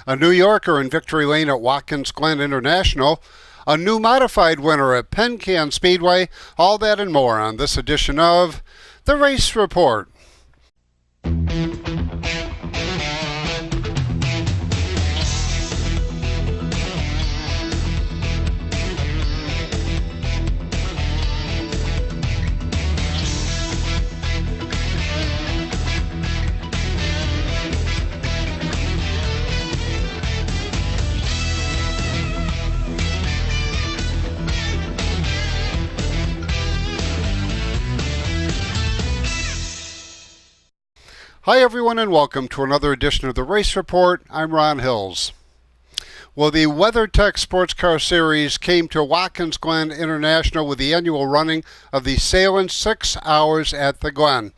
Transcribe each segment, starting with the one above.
a New Yorker in victory lane at Watkins Glen International, a new modified winner at Penn Can Speedway, all that and more on this edition of The Race Report. Hi everyone and welcome to another edition of the Race Report. I'm Ron Hills. Well, the WeatherTech Sports Car Series came to Watkins Glen International with the annual running of the Salem 6 Hours at the Glen.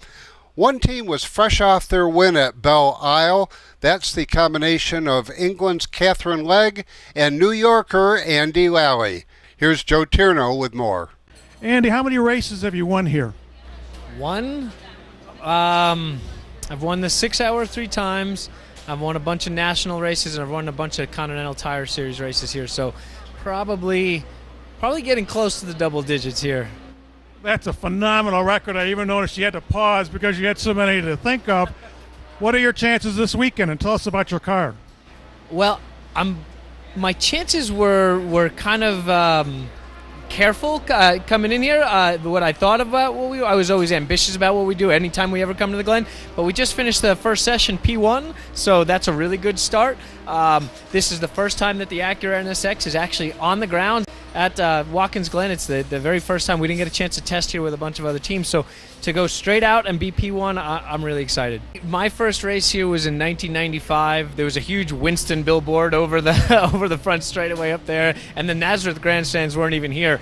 One team was fresh off their win at Belle Isle. That's the combination of England's Catherine Legg and New Yorker Andy Lally. Here's Joe Tierno with more. Andy, how many races have you won here? One? I've won the 6 Hour 3 times. I've won a bunch of national races, and I've won a bunch of Continental Tire Series races here. So probably getting close to the double digits here. That's a phenomenal record. I even noticed you had to pause because you had so many to think of. What are your chances this weekend? And tell us about your car. Well, my chances were kind of careful coming in here. What I thought about I was always ambitious about what we do anytime we ever come to the Glen, but we just finished the first session P1, so that's a really good start. This is the first time that the Acura NSX is actually on the ground at Watkins Glen. It's the very first time. We didn't get a chance to test here with a bunch of other teams, so to go straight out and be P1, I'm really excited. My first race here was in 1995. There was a huge Winston billboard over the over the front straightaway up there, and the Nazareth grandstands weren't even here.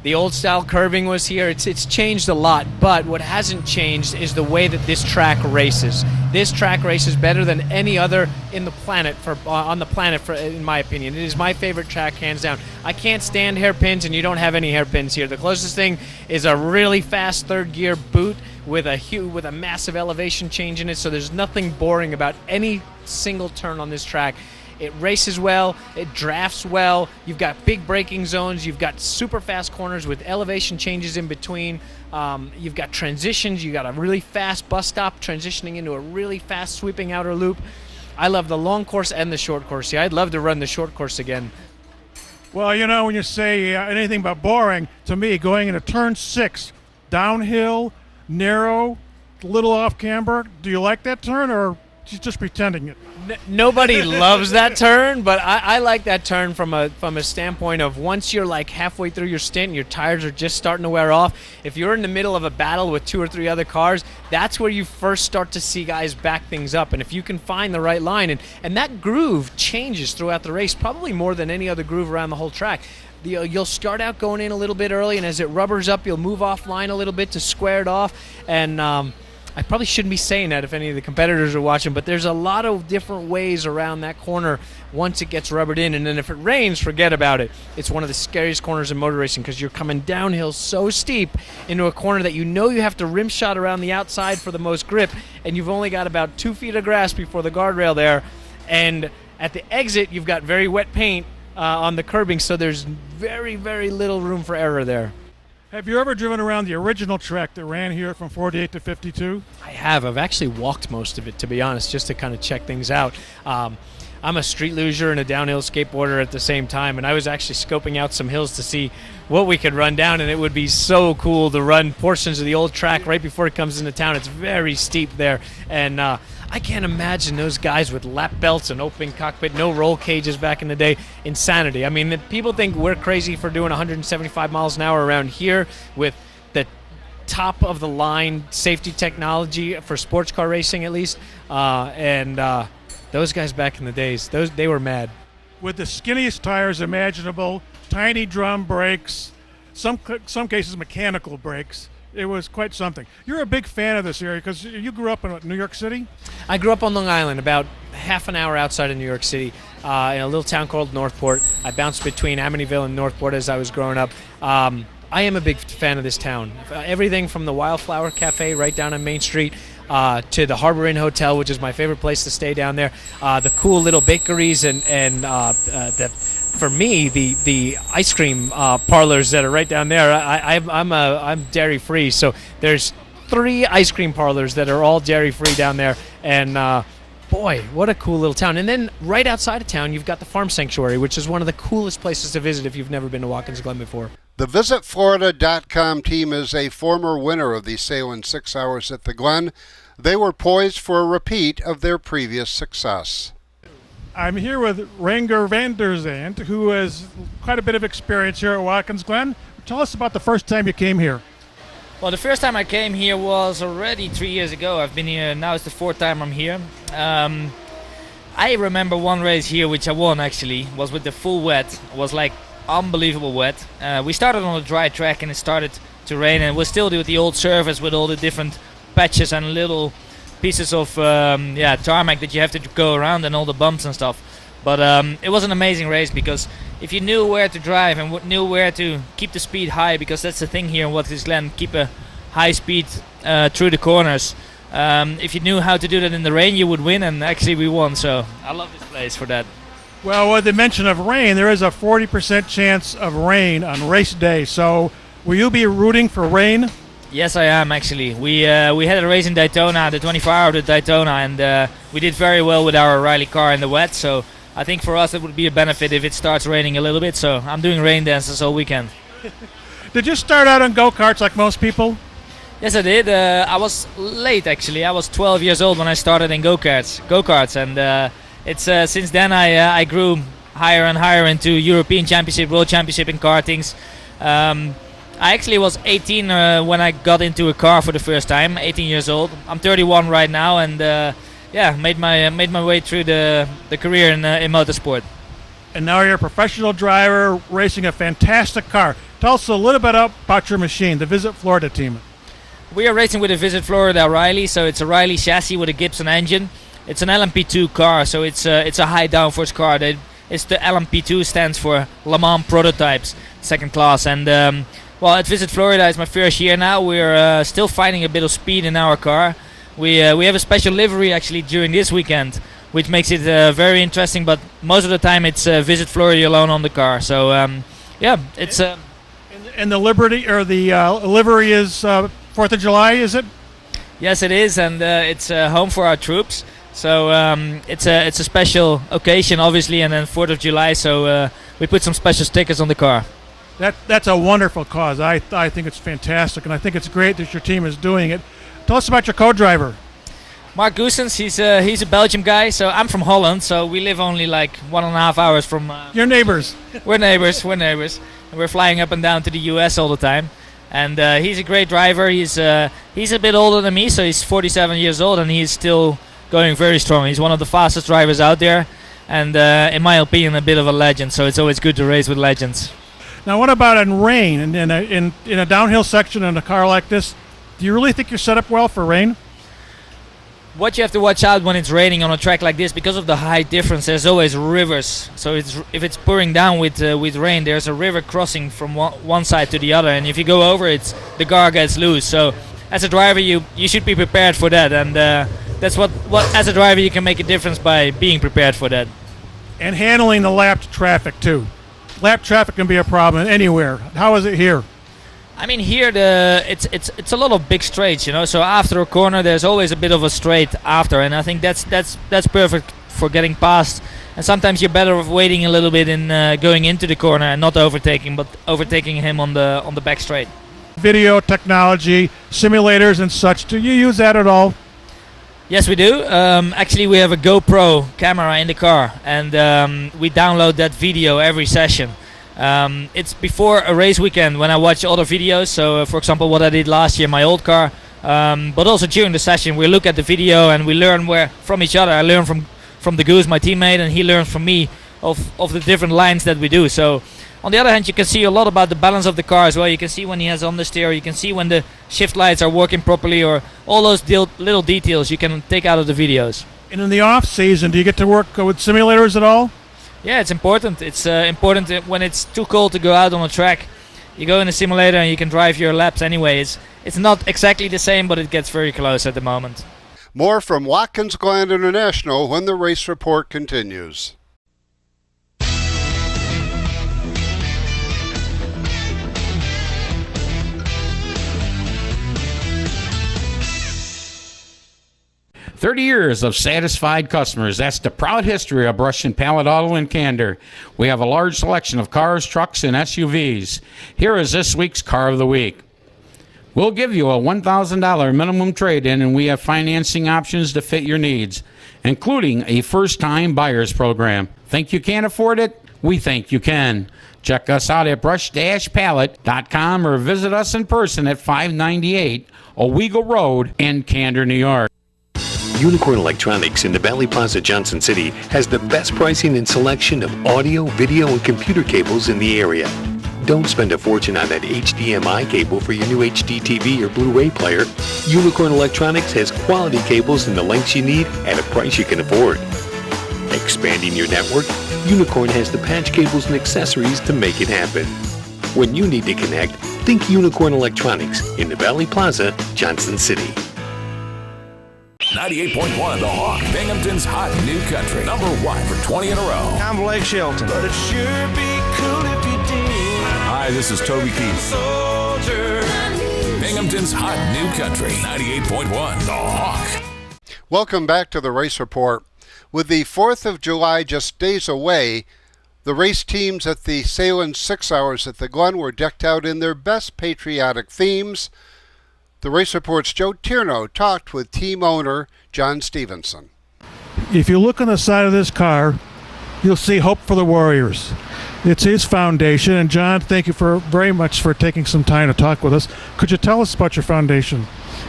The old style curbing was here. It's changed a lot, but what hasn't changed is the way that this track races. This track races better than any other in the planet on the planet, in my opinion. It is my favorite track, hands down. I can't stand hairpins, and you don't have any hairpins here. The closest thing is a really fast third gear boot with a massive elevation change in it. So there's nothing boring about any single turn on this track. It races well, it drafts well, you've got big braking zones, you've got super fast corners with elevation changes in between, you've got transitions, you've got a really fast bus stop transitioning into a really fast sweeping outer loop. I love the long course and the short course here. I'd love to run the short course again. Well, you know, when you say anything but boring, to me, going into turn 6, downhill, narrow, a little off camber, do you like that turn or just pretending it? Nobody loves that turn, but I like that turn from a standpoint of once you're like halfway through your stint and your tires are just starting to wear off, if you're in the middle of a battle with 2 or 3 other cars, that's where you first start to see guys back things up. And if you can find the right line, and that groove changes throughout the race, probably more than any other groove around the whole track. You'll start out going in a little bit early, and as it rubbers up, you'll move offline a little bit to square it off. And I probably shouldn't be saying that if any of the competitors are watching, but there's a lot of different ways around that corner once it gets rubbered in. And then if it rains, forget about it. It's one of the scariest corners in motor racing because you're coming downhill so steep into a corner that you know you have to rim shot around the outside for the most grip, and you've only got about 2 feet of grass before the guardrail there. And at the exit, you've got very wet paint on the curbing, so there's very, very little room for error there. Have you ever driven around the original track that ran here from 48 to 52? I have. I've actually walked most of it, to be honest, just to kind of check things out. I'm a street luger and a downhill skateboarder at the same time, and I was actually scoping out some hills to see what we could run down, and it would be so cool to run portions of the old track right before it comes into town. It's very steep there, and I can't imagine those guys with lap belts and open cockpit, no roll cages back in the day. Insanity. I mean, people think we're crazy for doing 175 miles an hour around here with the top of the line safety technology for sports car racing, at least. Those guys back in the days, they were mad. With the skinniest tires imaginable, tiny drum brakes, some cases mechanical brakes. It was quite something. You're a big fan of this area because you grew up in New York City? I grew up on Long Island, about half an hour outside of New York City, in a little town called Northport. I bounced between Amityville and Northport as I was growing up. I am a big fan of this town. Everything from the Wildflower Cafe right down on Main Street to the Harbor Inn Hotel, which is my favorite place to stay down there. The cool little bakeries and for me, the ice cream parlors that are right down there. I'm dairy free, so there's 3 ice cream parlors that are all dairy free down there, and boy, what a cool little town. And then right outside of town, you've got the Farm Sanctuary, which is one of the coolest places to visit if you've never been to Watkins Glen before. The VisitFlorida.com team is a former winner of the Sailin' 6 Hours at the Glen. They were poised for a repeat of their previous success. I'm here with Renger van der Zandt, who has quite a bit of experience here at Watkins Glen. Tell us about the first time you came here. Well, the first time I came here was already 3 years ago. I've been here, now it's the 4th time I'm here. I remember one race here which I won actually, was with the full wet. It was like unbelievable wet. We started on a dry track and it started to rain, and we're still with the old surface with all the different patches and little pieces of tarmac that you have to go around and all the bumps and stuff. But it was an amazing race because if you knew where to drive and knew where to keep the speed high, because that's the thing here in Watkins Glen, keep a high speed through the corners. If you knew how to do that in the rain, you would win, and actually we won. So I love this place for that. Well, with the mention of rain, there is a 40% chance of rain on race day. So will you be rooting for rain? Yes, I am actually. We had a race in Daytona, the 24-hour at Daytona, and we did very well with our Riley car in the wet. So I think for us it would be a benefit if it starts raining a little bit. So I'm doing rain dances all weekend. Did you start out on go-karts like most people? Yes, I did. I was late actually. I was 12 years old when I started in go-karts, and it's since then I grew higher and higher into European Championship, World Championship in kartings. I actually was 18 when I got into a car for the first time. 18 years old. I'm 31 right now, and made my way through the career in motorsport. And now you're a professional driver racing a fantastic car. Tell us a little bit about your machine, the Visit Florida team. We are racing with a Visit Florida Riley, so it's a Riley chassis with a Gibson engine. It's an LMP2 car, so it's a high downforce car. It's the LMP2 stands for Le Mans Prototypes, second class. And well, at Visit Florida, it's my first year now. We're still finding a bit of speed in our car. We have a special livery actually during this weekend, which makes it very interesting. But most of the time, it's Visit Florida alone on the car. So it's. And the Liberty or the livery is 4th of July, is it? Yes, it is, and it's home for our troops. So it's a special occasion, obviously, and then 4th of July. So we put some special stickers on the car. That's a wonderful cause. I think it's fantastic, and I think it's great that your team is doing it. Tell us about your co-driver. Mark Goossens, he's a Belgian guy. So I'm from Holland, so we live only like 1.5 hours from. Your neighbors. We're neighbors. And we're flying up and down to the U.S. all the time. And he's a great driver. He's a bit older than me, so he's 47 years old, and he's still going very strong. He's one of the fastest drivers out there, and in my opinion, a bit of a legend. So it's always good to race with legends. Now, what about in rain and in a downhill section in a car like this? Do you really think you're set up well for rain? What you have to watch out when it's raining on a track like this, because of the height difference, there's always rivers. So if it's pouring down with rain, there's a river crossing from one side to the other, and if you go over it, the car gets loose. So as a driver, you should be prepared for that, and that's what as a driver you can make a difference by being prepared for that. And handling the lapped traffic too. Lapped traffic can be a problem anywhere. How is it here? I mean, here it's a lot of big straights, you know. So after a corner, there's always a bit of a straight after, and I think that's perfect for getting past. And sometimes you're better off waiting a little bit in going into the corner and not overtaking, but overtaking him on the back straight. Video technology, simulators, and such. Do you use that at all? Yes, we do. Actually, we have a GoPro camera in the car, and we download that video every session. It's before a race weekend when I watch other videos. So, for example, what I did last year in my old car. But also during the session, we look at the video and we learn from each other. I learn from the Goose, my teammate, and he learns from me of the different lines that we do. So, on the other hand, you can see a lot about the balance of the car as well. You can see when he has understeer. You can see when the shift lights are working properly, or all those little details you can take out of the videos. And in the off season, do you get to work with simulators at all? Yeah, it's important. It's important when it's too cold to go out on a track. You go in a simulator and you can drive your laps anyway. It's not exactly the same, but it gets very close at the moment. More from Watkins Glen International when the race report continues. "30 years of satisfied customers. That's the proud history of Brush and Pallet Auto in Candor. We have a large selection of cars, trucks, and SUVs. Here is this week's Car of the Week. We'll give you a $1,000 minimum trade-in, and we have financing options to fit your needs, including a first-time buyers program. Think you can't afford it? We think you can. Check us out at brush-pallet.com or visit us in person at 598 Owego Road in Candor, New York. Unicorn Electronics in the Valley Plaza, Johnson City has the best pricing and selection of audio, video, and computer cables in the area. Don't spend a fortune on that HDMI cable for your new HD TV or Blu-ray player. Unicorn Electronics has quality cables in the lengths you need at a price you can afford. Expanding your network, Unicorn has the patch cables and accessories to make it happen. When you need to connect, think Unicorn Electronics in the Valley Plaza, Johnson City. 98.1 The Hawk, Binghamton's hot new country. #1 for 20 in a row. I'm Blake Shelton. But it sure be cool if you did. Hi, this is Toby Keith. Soldier. Binghamton's hot new country. 98.1 The Hawk. Welcome back to the Race Report. With the 4th of July just days away, the race teams at the Salem 6 Hours at the Glen were decked out in their best patriotic themes. The Race Report's Joe Tierno talked with team owner John Stevenson. If you look on the side of this car, you'll see Hope for the Warriors. It's his foundation, and John, thank you very much for taking some time to talk with us. Could you tell us about your foundation?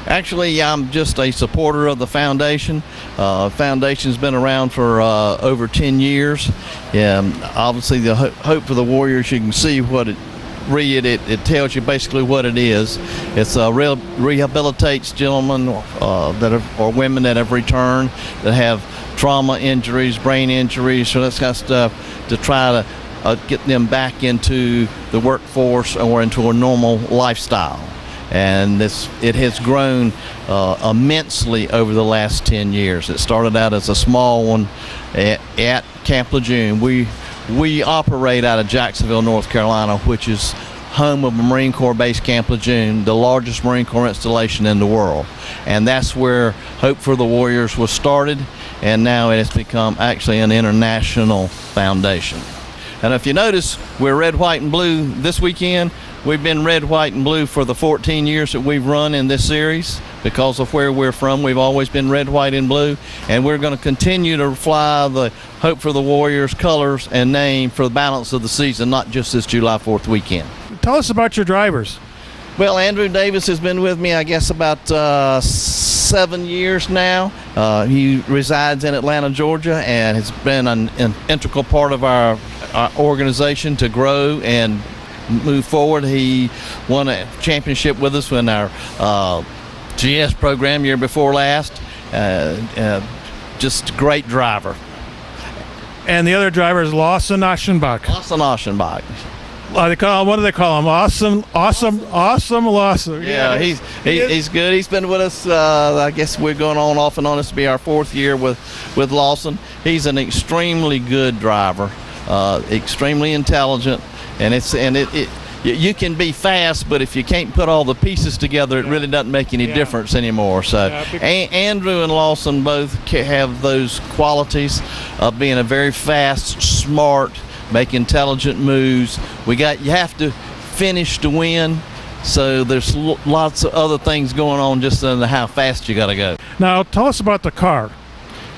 Actually, I'm just a supporter of the foundation. Foundation's been around for over 10 years. Obviously, the Hope for the Warriors, you can see what it it tells you basically what it is. It's rehabilitates gentlemen or women that have returned that have trauma injuries, brain injuries, so that kind of stuff, to try to get them back into the workforce or into a normal lifestyle. And it has grown immensely over the last 10 years. It started out as a small one at Camp Lejeune. We operate out of Jacksonville, North Carolina, which is home of a Marine Corps base, Camp Lejeune, the largest Marine Corps installation in the world. And that's where Hope for the Warriors was started, and now it has become actually an international foundation. And if you notice, we're red, white, and blue this weekend. We've been red, white, and blue for the 14 years that we've run in this series. Because of where we're from, we've always been red, white, and blue. And we're going to continue to fly the Hope for the Warriors colors and name for the balance of the season, not just this July 4th weekend. Tell us about your drivers. Well, Andrew Davis has been with me, I guess, about 7 years now. He resides in Atlanta, Georgia, and has been an integral part of our organization to grow and move forward. He won a championship with us in our GS program year before last. Just a great driver. And the other driver is Lawson Aschenbach. Lawson Aschenbach. What do they call him? Awesome Lawson. Yeah, he's good. He's been with us. I guess we're going on off and on. This will be our 4th year with Lawson. He's an extremely good driver, extremely intelligent, and you can be fast, but if you can't put all the pieces together, it really doesn't make any difference anymore. So Andrew and Lawson both have those qualities of being a very fast, smart, make intelligent moves. You have to finish to win, so there's lots of other things going on just in how fast you got to go. Now, tell us about the car.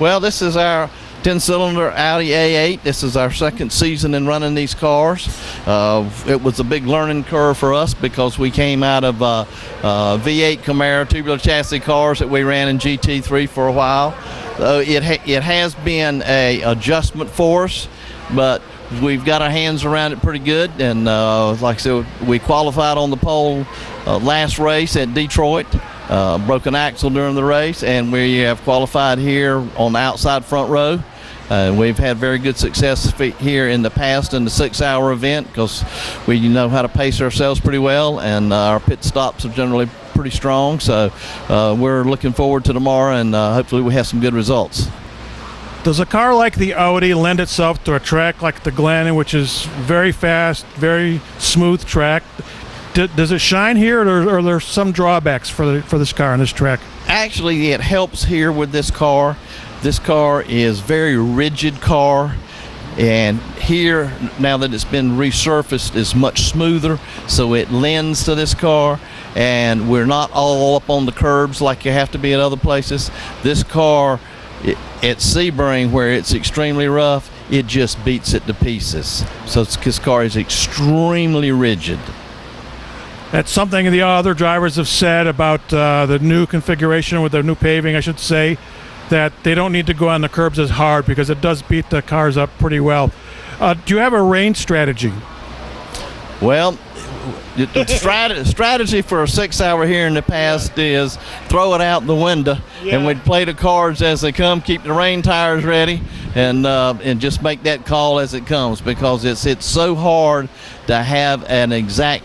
Well, this is our 10-cylinder Audi A8. This is our 2nd season in running these cars. It was a big learning curve for us because we came out of V8 Camaro tubular chassis cars that we ran in GT3 for a while. It has been a adjustment for us, but we've got our hands around it pretty good. And like I said, we qualified on the pole last race at Detroit. Broke an axle during the race, and we have qualified here on the outside front row. We've had very good success here in the past in the 6-hour event because we know how to pace ourselves pretty well, and our pit stops are generally pretty strong. So we're looking forward to tomorrow, and hopefully we have some good results. Does a car like the Audi lend itself to a track like the Glen, which is very fast, very smooth track? Does it shine here, or are there some drawbacks for this car on this track? Actually, it helps here with this car. This car is very rigid car, and here, now that it's been resurfaced, is much smoother, so it lends to this car, and we're not all up on the curbs like you have to be at other places. This car, at Sebring, where it's extremely rough, it just beats it to pieces. So this car is extremely rigid. That's something the other drivers have said about the new configuration with the new paving, I should say, that they don't need to go on the curbs as hard because it does beat the cars up pretty well. Do you have a range strategy? Well, the strategy for a 6-hour here in the past is throw it out the window, and we'd play the cards as they come, keep the rain tires ready, and just make that call as it comes, because it's so hard to have an exact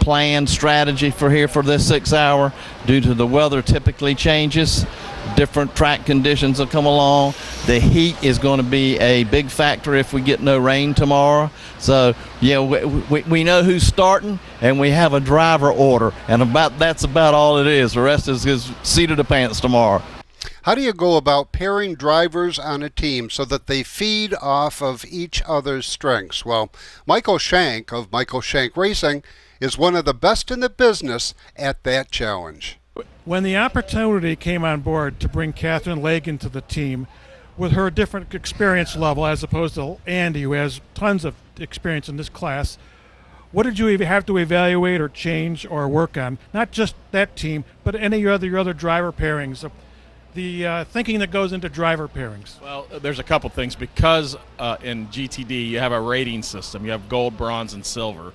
planned strategy for this 6-hour due to the weather typically changes. Different track conditions will come along. The heat is going to be a big factor if we get no rain tomorrow. So, yeah, we know who's starting, and we have a driver order, and that's about all it is. The rest is seat of the pants tomorrow. How do you go about pairing drivers on a team so that they feed off of each other's strengths? Well, Michael Shank of Michael Shank Racing is one of the best in the business at that challenge. When the opportunity came on board to bring Catherine Lagan to the team with her different experience level as opposed to Andy, who has tons of experience in this class, what did you have to evaluate or change or work on? Not just that team, but any of your other driver pairings, the thinking that goes into driver pairings. Well, there's a couple things. Because in GTD you have a rating system. You have gold, bronze, and silver.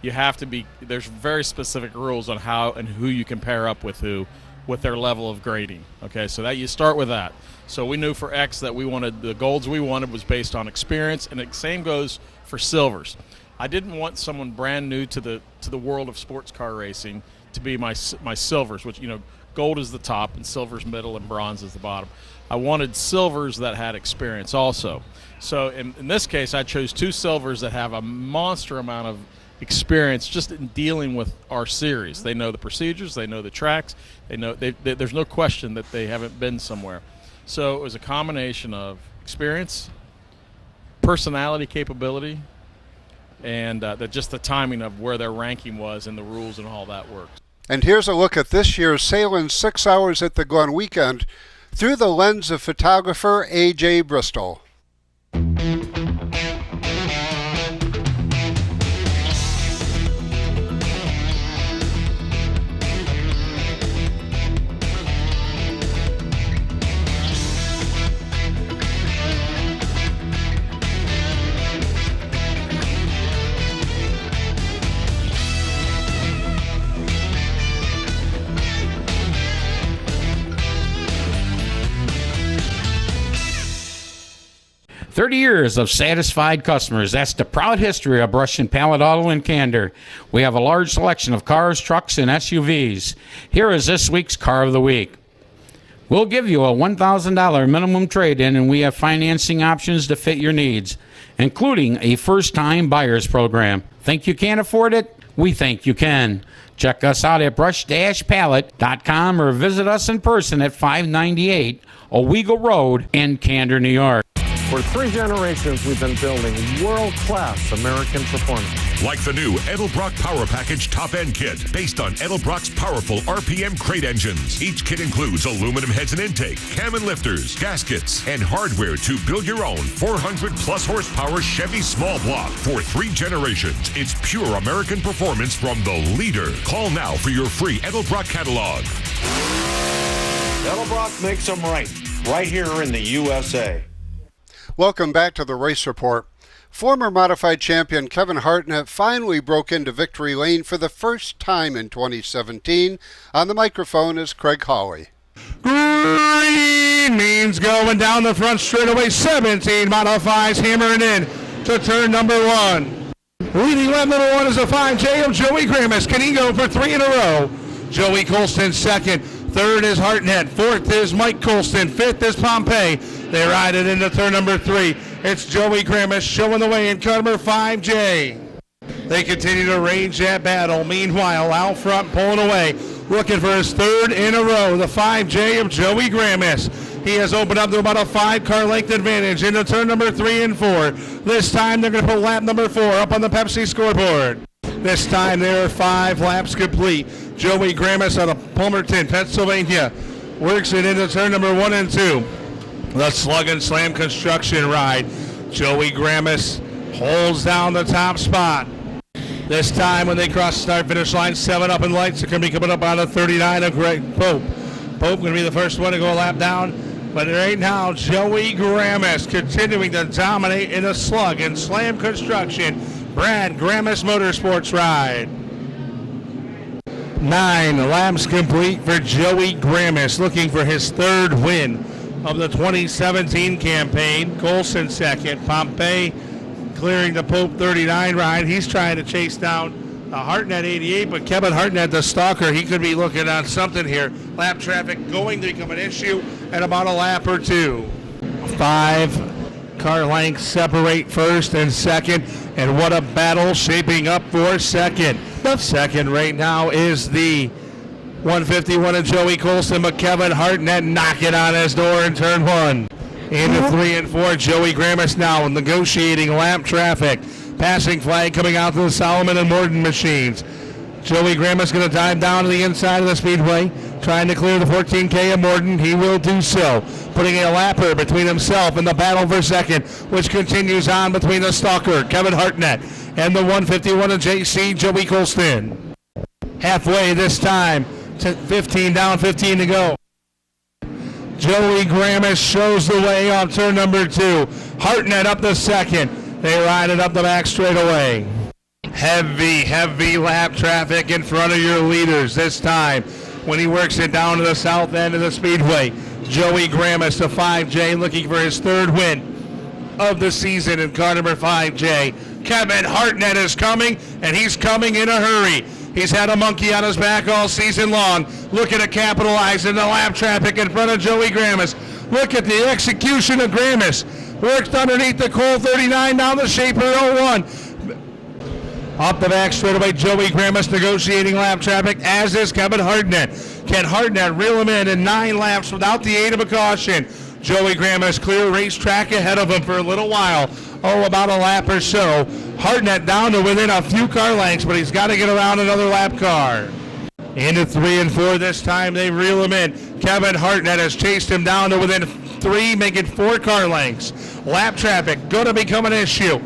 You have to be, there's very specific rules on how and who you can pair up with who, with their level of grading. Okay, so that you start with that. So we knew for X that we wanted, the golds we wanted was based on experience, and the same goes for silvers. I didn't want someone brand new to the world of sports car racing to be my silvers, which, gold is the top and silver's middle and bronze is the bottom. I wanted silvers that had experience also. So in this case, I chose 2 silvers that have a monster amount of experience just in dealing with our series. They know the procedures, they know the tracks, they know there's no question that they haven't been somewhere. So it was a combination of experience, personality, capability, and just the timing of where their ranking was and the rules and all that works. And here's a look at this year's Salem 6 Hours at the Glen weekend through the lens of photographer A.J. Bristol. "30 years of satisfied customers. That's the proud history of Brush and Pallet Auto in Candor. We have a large selection of cars, trucks, and SUVs. Here is this week's Car of the Week. We'll give you a $1,000 minimum trade-in, and we have financing options to fit your needs, including a first-time buyers program. Think you can't afford it? We think you can. Check us out at brush-pallet.com or visit us in person at 598 Owego Road in Candor, New York. For 3 generations, we've been building world-class American performance. Like the new Edelbrock Power Package Top-End Kit, based on Edelbrock's powerful RPM crate engines. Each kit includes aluminum heads and intake, cam and lifters, gaskets, and hardware to build your own 400-plus horsepower Chevy small block. For 3 generations, it's pure American performance from the leader. Call now for your free Edelbrock catalog. Edelbrock makes them right here in the USA. Welcome back to the Race Report. Former modified champion Kevin Hartnett finally broke into victory lane for the first time in 2017. On the microphone is Craig Hawley. Green means going down the front straightaway. 17 modifies hammering in to turn number 1. Leading lap number 1 is a fine J.M. Joey Gramus. Can he go for 3 in a row? Joey Colston second. Third is Hartnett. Fourth is Mike Colston. Fifth is Pompey. They ride it into turn number 3. It's Joey Gramis showing the way in car number 5J. They continue to rage that battle. Meanwhile, out front pulling away, looking for his third in a row, the 5J of Joey Gramis. He has opened up to about a 5-car length advantage into turn number 3 and 4. This time they're going to put lap number 4 up on the Pepsi scoreboard. This time there are 5 laps complete. Joey Gramis out of Palmerton, Pennsylvania, works it into turn number 1 and 2. The Slug and Slam construction ride. Joey Gramis holds down the top spot. This time when they cross the start-finish line, 7 up in lights. They're going to be coming up on a 39 of Greg Pope. Pope going to be the first one to go a lap down. But right now, Joey Gramis continuing to dominate in the Slug and Slam construction. Brad Gramis Motorsports ride. 9 laps complete for Joey Gramis, looking for his third win of the 2017 campaign. Colson second. Pompey clearing the Pope 39 ride. He's trying to chase down the Hartnett 88, but Kevin Hartnett, the stalker, he could be looking on something here. Lap traffic going to become an issue at about a lap or 2. 5 car lengths separate first and second, and what a battle shaping up for second. Second right now is the 151 of Joey Colson, but Kevin Hartnett knocking on his door in turn 1. Into 3 and 4, Joey Gramis now negotiating lap traffic. Passing flag coming out to the Solomon and Morden machines. Joey Gramis going to dive down to the inside of the speedway, trying to clear the 14K of Morden. He will do so, putting a lapper between himself and the battle for second, which continues on between the stalker, Kevin Hartnett, and the 151 of JC, Joey Colston. Halfway this time, 15 down, 15 to go. Joey Gramis shows the way on turn number 2. Hartnett up the second. They ride it up the back straightaway. Heavy lap traffic in front of your leaders this time when he works it down to the south end of the speedway. Joey Gramis, the 5J, looking for his third win of the season in car number 5J. Kevin Hartnett is coming, and he's coming in a hurry. He's had a monkey on his back all season long, looking to capitalize in the lap traffic in front of Joey Gramis. Look at the execution of Gramis. Works underneath the Cole 39 down the Shaper 01. Off the back straightaway, Joey Gramis negotiating lap traffic, as is Kevin Hartnett. Can Hartnett reel him in 9 laps without the aid of a caution? Joey Gramis clear racetrack ahead of him for a little while. About a lap or so. Hartnett down to within a few car lengths, but he's got to get around another lap car. Into 3 and 4 this time, they reel him in. Kevin Hartnett has chased him down to within 3, making 4 car lengths. Lap traffic going to become an issue.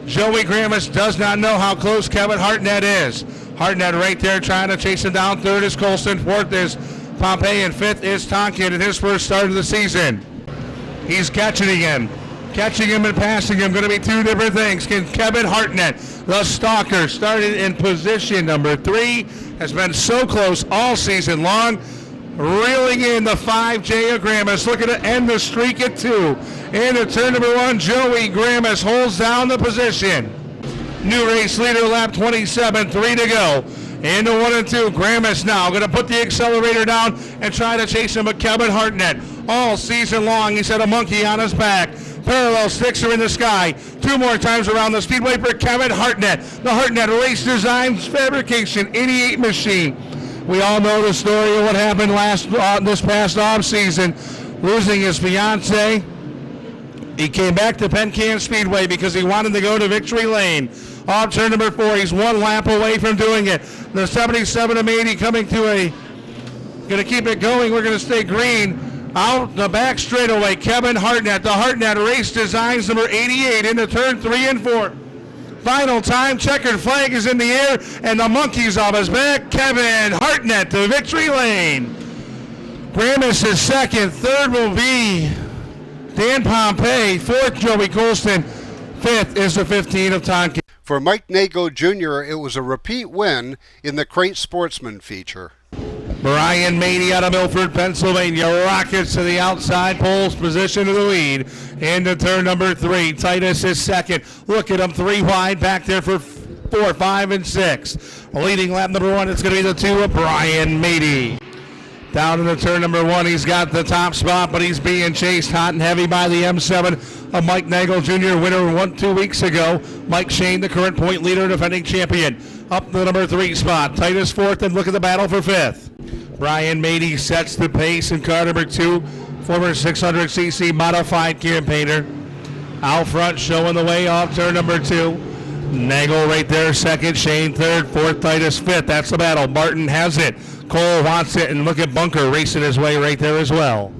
Joey Gramis does not know how close Kevin Hartnett is. Hartnett right there trying to chase him down. 3rd is Colston, 4th is Pompey, and 5th is Tonkin in his first start of the season. He's catching him and passing him. Going to be 2 different things. Can Kevin Hartnett, the stalker, started in position number 3, has been so close all season long, reeling in the 5J of Gramis, looking to end the streak at 2. Into turn number 1, Joey Gramis holds down the position. New race leader, lap 27, 3 to go. Into 1 and 2, Gramis now going to put the accelerator down and try to chase him, but Kevin Hartnett all season long, he's had a monkey on his back. Parallel sticks are in the sky. 2 more times around the speedway for Kevin Hartnett. The Hartnett Race Designs Fabrication 88 machine. We all know the story of what happened this past off season, losing his fiance. He came back to Penn Can Speedway because he wanted to go to Victory Lane. Off turn number 4, he's 1 lap away from doing it. The 77 of 80 coming to going to keep it going. We're going to stay green. Out the back straightaway, Kevin Hartnett, the Hartnett Race Designs number 88 into turn 3 and 4. Final time, checkered flag is in the air, and the monkey's off his back. Kevin Hartnett to Victory Lane. Gramis is second. Third will be Dan Pompey. 4th, Joey Colston. 5th is the 15 of Tonkin. For Mike Nago Jr., it was a repeat win in the Crate Sportsman feature. Brian Maney out of Milford, Pennsylvania. Rockets to the outside, poles position to the lead. Into turn number 3. Titus is second. Look at him, 3 wide back there for 4, 5, and 6. Leading lap number 1 is going to be the 2 of Brian Mady. Down in the turn number 1, he's got the top spot, but he's being chased hot and heavy by the M7 of Mike Nagel Jr., winner 2 weeks ago. Mike Shane, the current point leader, defending champion, up to the number 3 spot. Titus 4th, and look at the battle for 5th. Brian Mady sets the pace in car number 2, former 600cc modified campaigner. Out front, showing the way off turn number 2. Nagel right there, 2nd. Shane 3rd. 4th, Titus 5th. That's the battle. Martin has it. Cole wants it, and look at Bunker racing his way right there as well.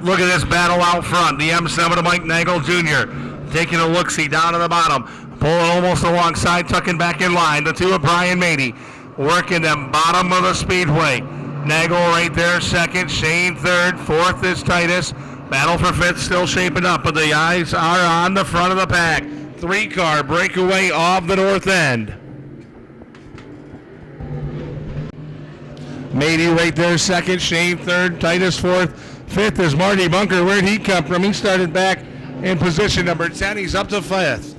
Look at this battle out front. The M7 of Mike Nagel Jr. taking a look-see down to the bottom. Pulling almost alongside, tucking back in line. The 2 of Brian Mady working them bottom of the speedway. Nagel right there, 2nd. Shane 3rd. 4th is Titus. Battle for 5th still shaping up, but the eyes are on the front of the pack. 3-car breakaway off the north end. Mady right there, 2nd. Shane 3rd. Titus 4th. 5th is Marty Bunker. Where'd he come from? He started back in position number 10. He's up to 5th.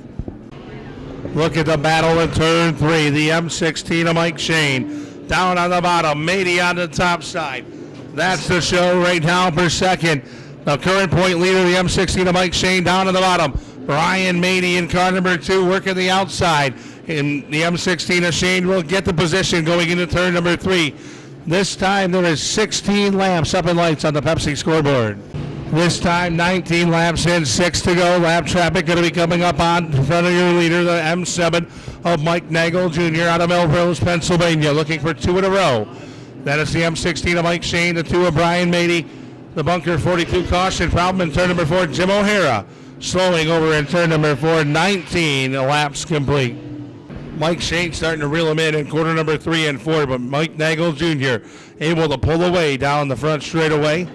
Look at the battle in turn 3. The M16 of Mike Shane. Down on the bottom. Mady on the top side. That's the show right now for 2nd. The current point leader, the M16 of Mike Shane, down on the bottom. Brian Mady in car number 2 working the outside. And the M16 of Shane will get the position going into turn number 3. This time there is 16 laps up in lights on the Pepsi scoreboard. This time 19 laps in, 6 to go. Lap traffic going to be coming up on in front of your leader, the M7 of Mike Nagel Jr. out of Melrose, Pennsylvania, looking for 2 in a row. That is the M16 of Mike Shane, the 2 of Brian Mady. The Bunker 42 caution problem in turn number 4, Jim O'Hara. Slowing over in turn number 4, 19 laps complete. Mike Shane starting to reel him in quarter number 3 and 4, but Mike Nagel Jr. able to pull away down the front straightaway.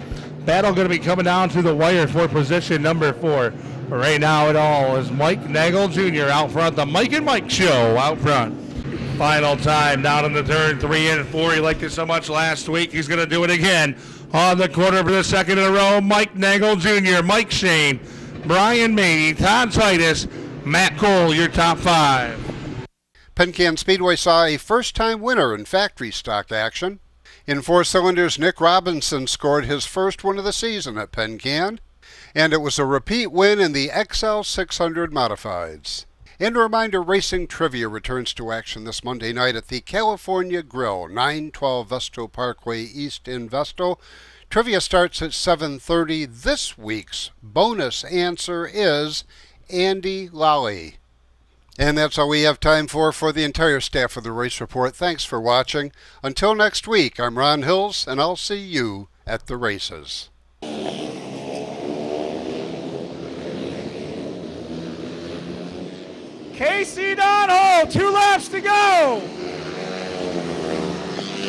Battle going to be coming down to the wire for position number 4. But right now it all is Mike Nagel Jr. out front, the Mike and Mike show out front. Final time down in the turn 3 and 4. He liked it so much last week, he's going to do it again. On the corner for the 2nd in a row, Mike Nagel Jr., Mike Shane, Brian Mady, Todd Titus, Matt Cole, your top 5. Penn Can Speedway saw a first-time winner in factory stock action. In 4 cylinders, Nick Robinson scored his first win of the season at Penn Can, and it was a repeat win in the XL 600 Modifieds. And a reminder, Racing Trivia returns to action this Monday night at the California Grill, 912 Vestal Parkway East in Vestal. Trivia starts at 7:30. This week's bonus answer is Andy Lally. And that's all we have time for the entire staff of the Race Report. Thanks for watching. Until next week, I'm Ron Hills, and I'll see you at the races. Casey Donald, 2 laps to go.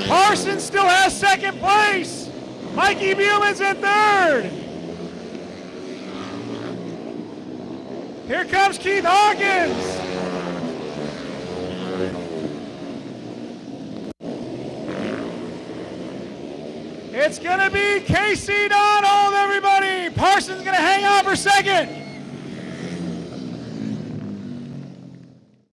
Parsons still has 2nd place. Mikey Buehlman's in 3rd. Here comes Keith Hawkins. It's going to be Casey Donald, everybody. Parsons going to hang on for 2nd.